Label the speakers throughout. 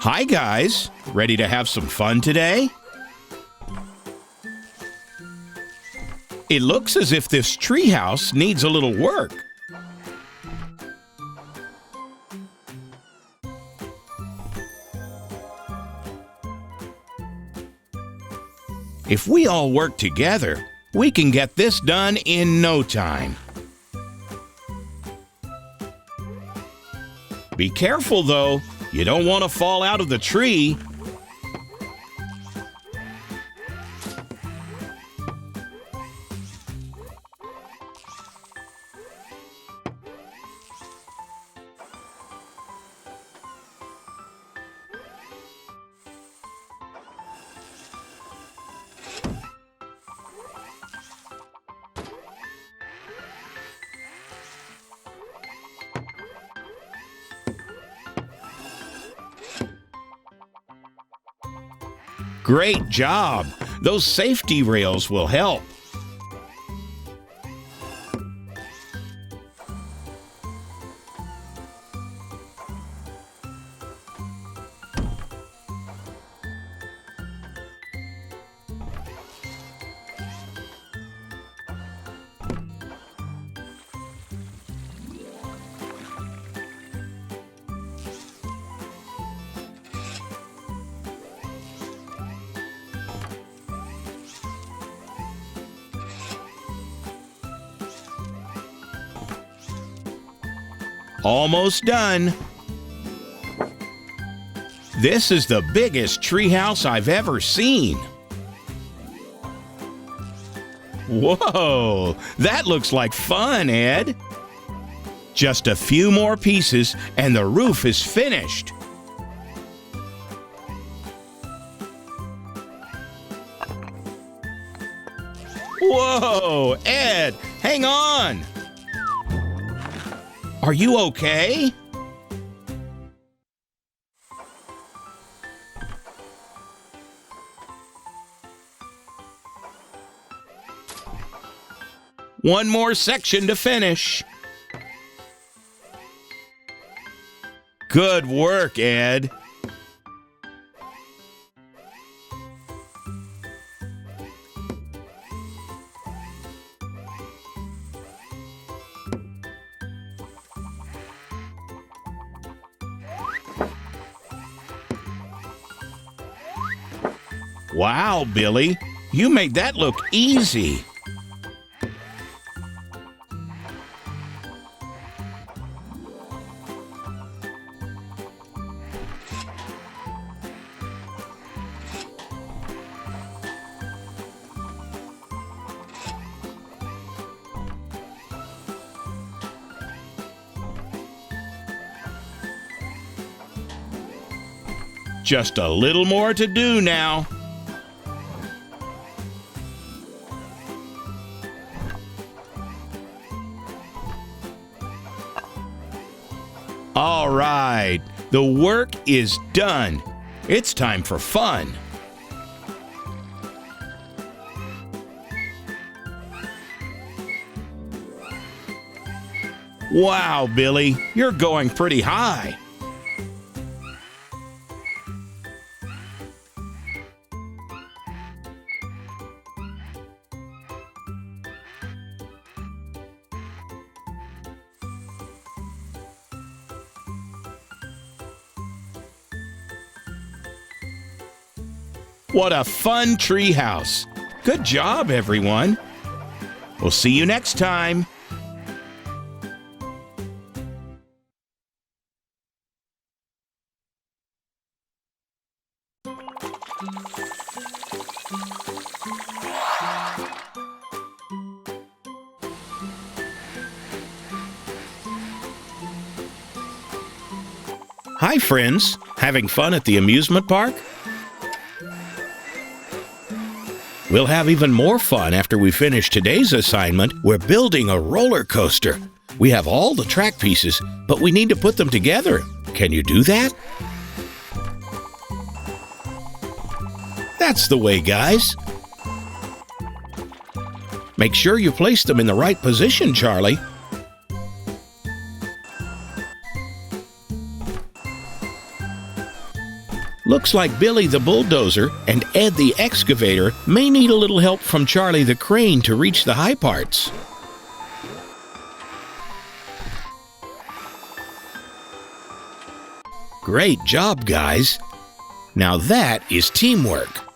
Speaker 1: Hi guys, ready to have some fun today? It looks as if this treehouse needs a little work. If we all work together, we can get this done in no time. Be careful though, you don't want to fall out of the tree. Great job! Those safety rails will help. Almost done. This is the biggest treehouse I've ever seen. Whoa, that looks like fun, Ed. Just a few more pieces and the roof is finished. Whoa, Ed, hang on. Are you okay? One more section to finish. Good work, Ed. Wow, Billy, you made that look easy. Just a little more to do now. All right, the work is done. It's time for fun. Wow, Billy, you're going pretty high. What a fun treehouse. Good job, everyone. We'll see you next time. Hi, friends. Having fun at the amusement park? We'll have even more fun after we finish today's assignment. We're building a roller coaster. We have all the track pieces, but we need to put them together. Can you do that? That's the way, guys. Make sure you place them in the right position, Charlie. Looks like Billy the Bulldozer and Ed the Excavator may need a little help from Charlie the Crane to reach the high parts. Great job, guys. Now that is teamwork.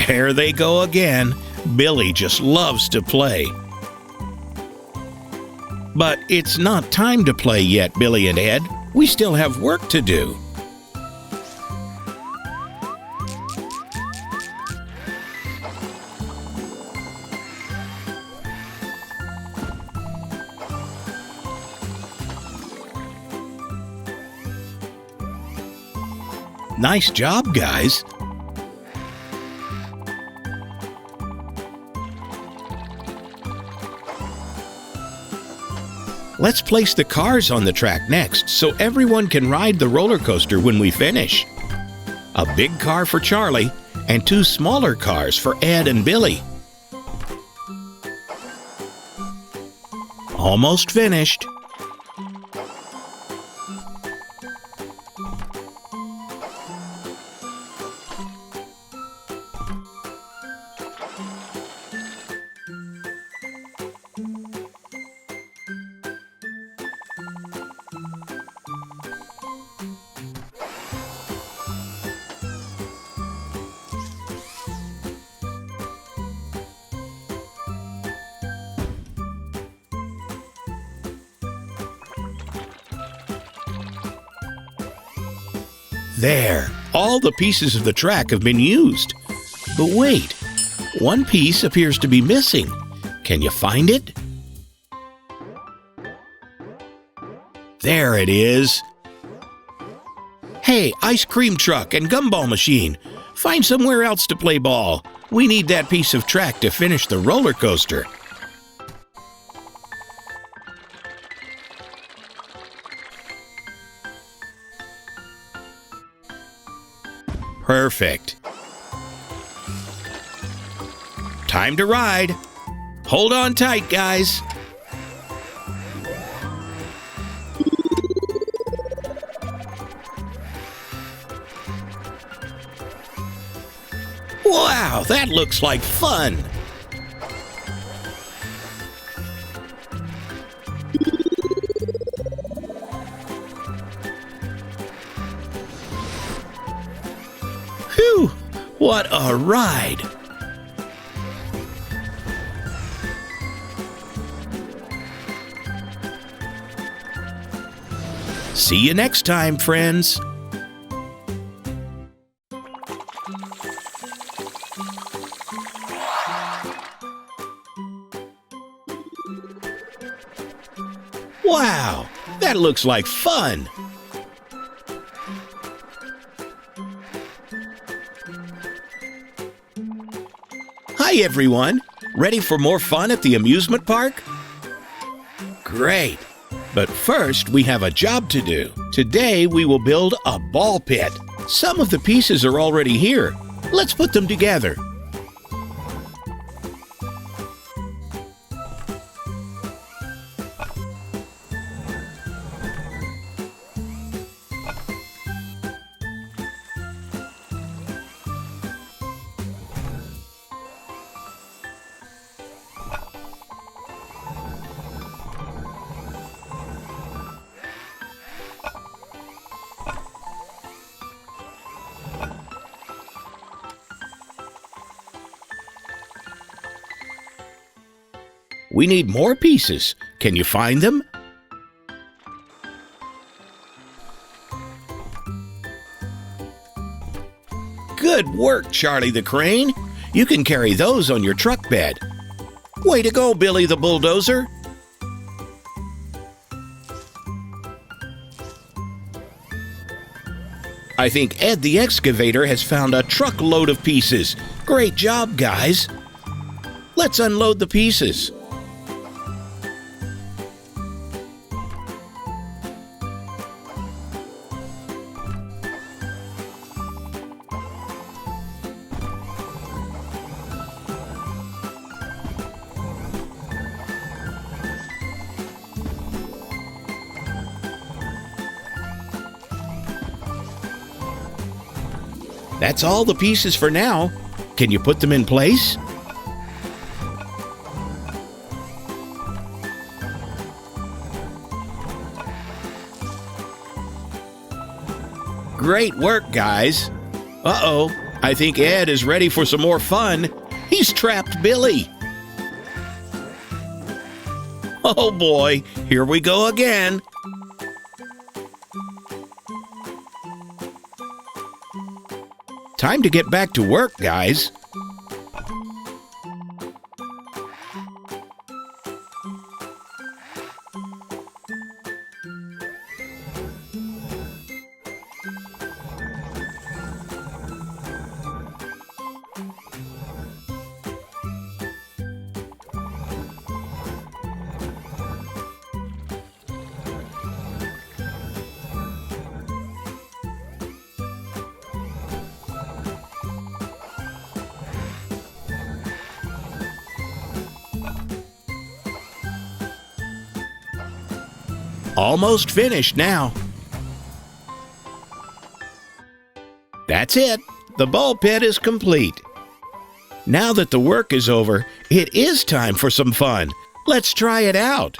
Speaker 1: There they go again. Billy just loves to play. But it's not time to play yet, Billy and Ed. We still have work to do. Nice job, guys. Let's place the cars on the track next so everyone can ride the roller coaster when we finish. A big car for Charlie and 2 smaller cars for Ed and Billy. Almost finished. There, all the pieces of the track have been used. But wait, one piece appears to be missing. Can you find it? There it is. Hey, ice cream truck and gumball machine, find somewhere else to play ball. We need that piece of track to finish the roller coaster. Perfect. Time to ride. Hold on tight, guys. Wow, that looks like fun. Whew, what a ride. See you next time, friends. Wow, that looks like fun. Hi, everyone. Ready for more fun at the amusement park? Great. But first, we have a job to do. Today, we will build a ball pit. Some of the pieces are already here. Let's put them together. We need more pieces. Can you find them? Good work, Charlie the Crane. You can carry those on your truck bed. Way to go, Billy the Bulldozer. I think Ed the Excavator has found a truckload of pieces. Great job, guys. Let's unload the pieces. That's all the pieces for now. Can you put them in place? Great work, guys. Uh-oh, I think Ed is ready for some more fun. He's trapped Billy. Oh boy, here we go again. Time to get back to work, guys. Almost finished now. That's it. The ball pit is complete. Now that the work is over, it is time for some fun. Let's try it out.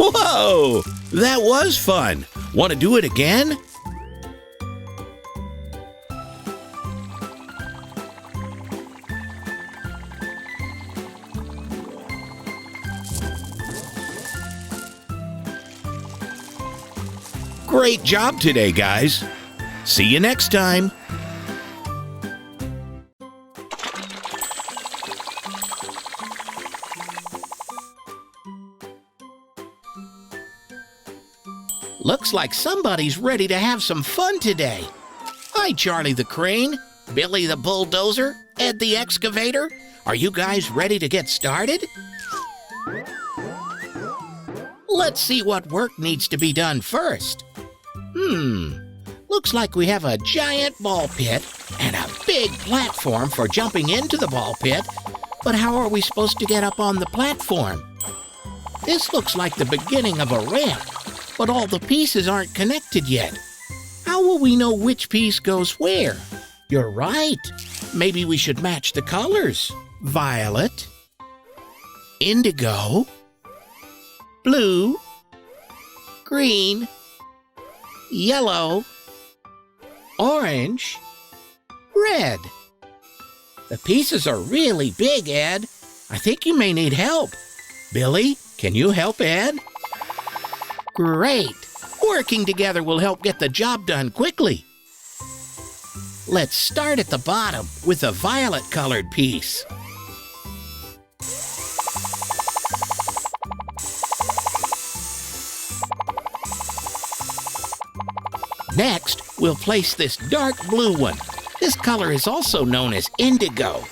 Speaker 1: Whoa! That was fun. Want to do it again? Great job today, guys. See you next time. Looks like somebody's ready to have some fun today. Hi, Charlie the Crane, Billy the Bulldozer, Ed the Excavator. Are you guys ready to get started? Let's see what work needs to be done first. Looks like we have a giant ball pit and a big platform for jumping into the ball pit. But how are we supposed to get up on the platform? This looks like the beginning of a ramp. But all the pieces aren't connected yet. How will we know which piece goes where? You're right. Maybe we should match the colors. Violet, indigo, blue, green, yellow, orange, red. The pieces are really big, Ed. I think you may need help. Billy, can you help Ed? Great! Working together will help get the job done quickly. Let's start at the bottom with a violet-colored piece. Next, we'll place this dark blue one. This color is also known as indigo.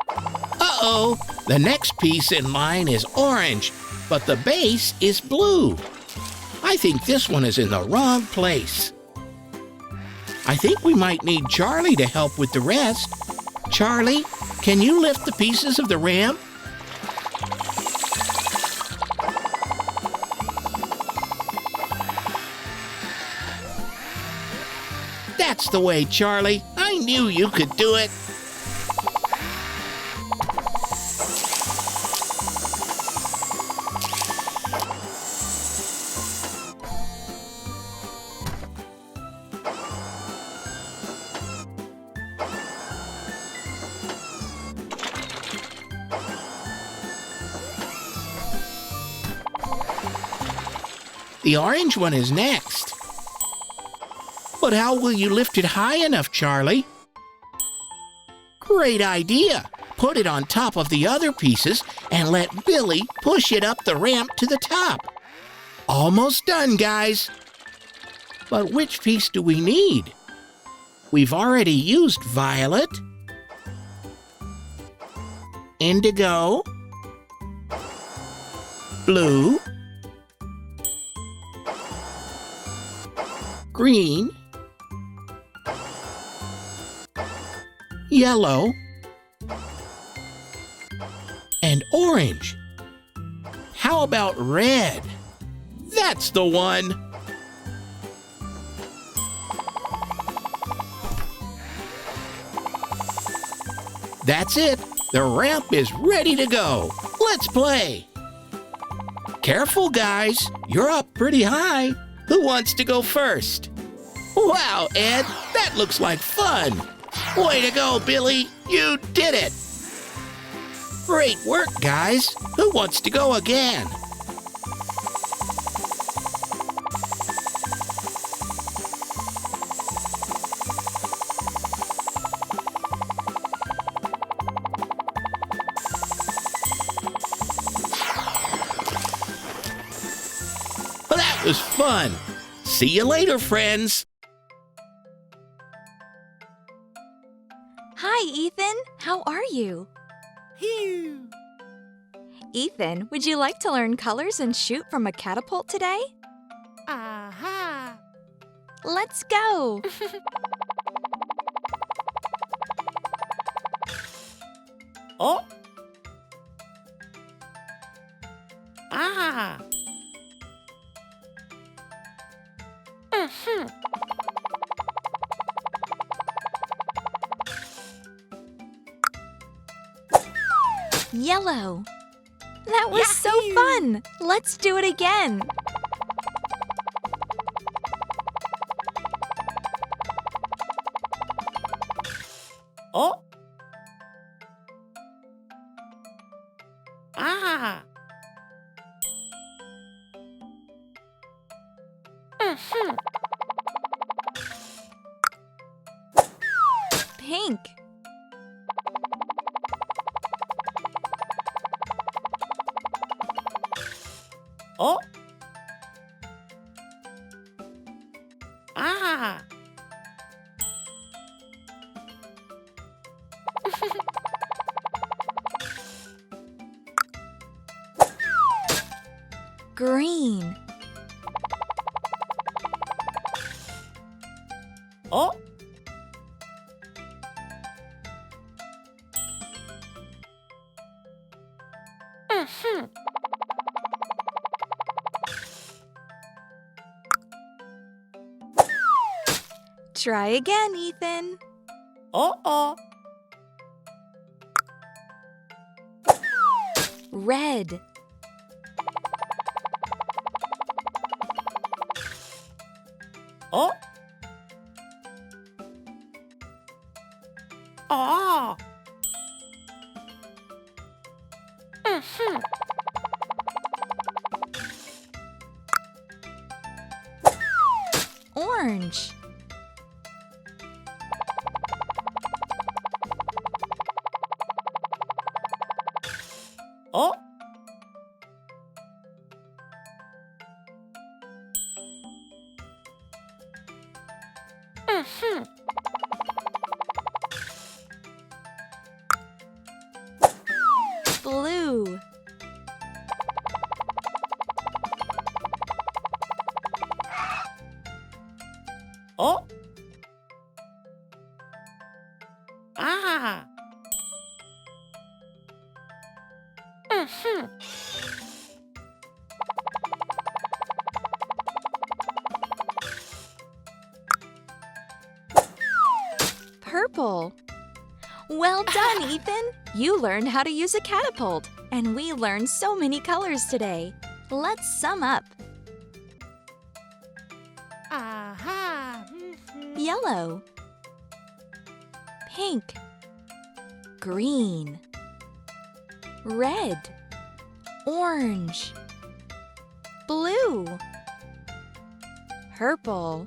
Speaker 1: Uh-oh! The next piece in line is orange, but the base is blue. I think this one is in the wrong place. I think we might need Charlie to help with the rest. Charlie, can you lift the pieces of the ramp? That's the way, Charlie. I knew you could do it. The orange one is next. But how will you lift it high enough, Charlie? Great idea! Put it on top of the other pieces and let Billy push it up the ramp to the top. Almost done, guys. But which piece do we need? We've already used violet, indigo, blue, green, yellow, and orange. How about red? That's the one! That's it! The ramp is ready to go! Let's play! Careful, guys! You're up pretty high! Who wants to go first? Wow, Ed! That looks like fun! Way to go, Billy! You did it! Great work, guys! Who wants to go again? Well, that was fun! See you later, friends!
Speaker 2: Hi, Ethan. How are you?
Speaker 3: Phew.
Speaker 2: Ethan, would you like to learn colors and shoot from a catapult today?
Speaker 3: Aha.
Speaker 2: Let's go!
Speaker 3: Oh. Ah.
Speaker 2: Yellow. That was so
Speaker 3: Yahoo!
Speaker 2: fun! Let's do it again!
Speaker 3: Oh. Ah.
Speaker 2: Pink.
Speaker 3: Oh. Ah.
Speaker 2: Green.
Speaker 3: Oh.
Speaker 2: Try again, Ethan.
Speaker 3: Oh.
Speaker 2: Red.
Speaker 3: Oh. Ah.
Speaker 2: Orange.
Speaker 3: Oh.
Speaker 2: Blue.
Speaker 3: Oh. Ah.
Speaker 2: Purple. Well done, Ethan! You learned how to use a catapult, and we learned so many colors today. Let's sum up.
Speaker 3: Aha.
Speaker 2: Yellow, pink, green, red, orange, blue, Purple.